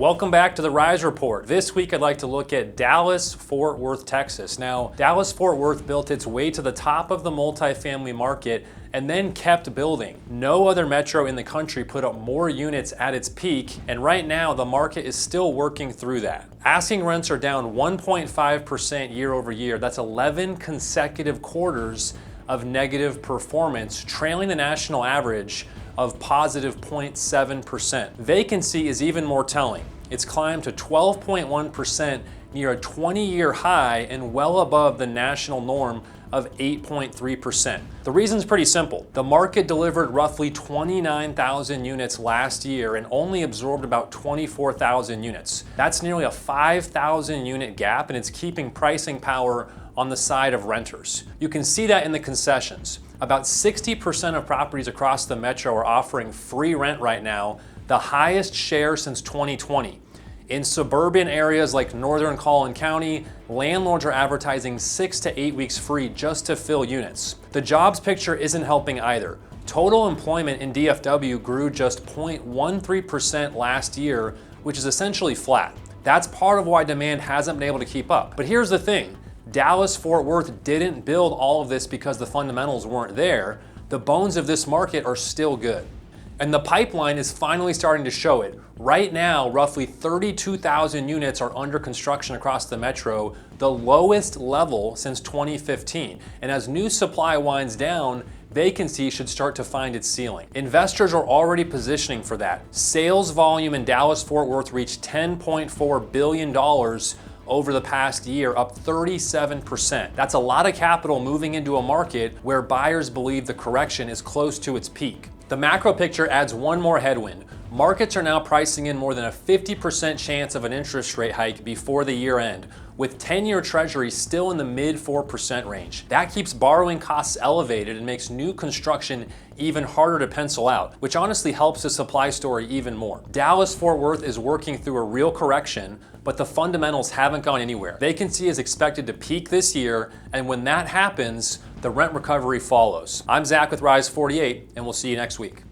Welcome back to the Rise Report. This week I'd like to look at Dallas-Fort Worth, Texas. Now, Dallas-Fort Worth built its way to the top of the multifamily market and then kept building. No other metro in the country put up more units at its peak, and right now the market is still working through that. Asking rents are down 1.5% year over year. That's 11 consecutive quarters of negative performance, trailing the national average of positive 0.7%. Vacancy is even more telling. It's climbed to 12.1%, near a 20-year high and well above the national norm of 8.3%. The reason's pretty simple. The market delivered roughly 29,000 units last year and only absorbed about 24,000 units. That's nearly a 5,000 unit gap, and it's keeping pricing power on the side of renters. You can see that in the concessions. About 60% of properties across the metro are offering free rent right now, the highest share since 2020. In suburban areas like northern Collin County, landlords are advertising 6 to 8 weeks free just to fill units. The jobs picture isn't helping either. Total employment in DFW grew just 0.13% last year, which is essentially flat. That's part of why demand hasn't been able to keep up. But here's the thing. Dallas-Fort Worth didn't build all of this because the fundamentals weren't there. The bones of this market are still good. And the pipeline is finally starting to show it. Right now, roughly 32,000 units are under construction across the metro, the lowest level since 2015. And as new supply winds down, vacancy should start to find its ceiling. Investors are already positioning for that. Sales volume in Dallas-Fort Worth reached $10.4 billion over the past year, up 37%. That's a lot of capital moving into a market where buyers believe the correction is close to its peak. The macro picture adds one more headwind. Markets are now pricing in more than a 50% chance of an interest rate hike before the year end, with 10-year treasuries still in the mid 4% range. That keeps borrowing costs elevated and makes new construction even harder to pencil out, which honestly helps the supply story even more. Dallas-Fort Worth is working through a real correction, but the fundamentals haven't gone anywhere. Vacancy is expected to peak this year, and when that happens, the rent recovery follows. I'm Zach with Rise 48, and we'll see you next week.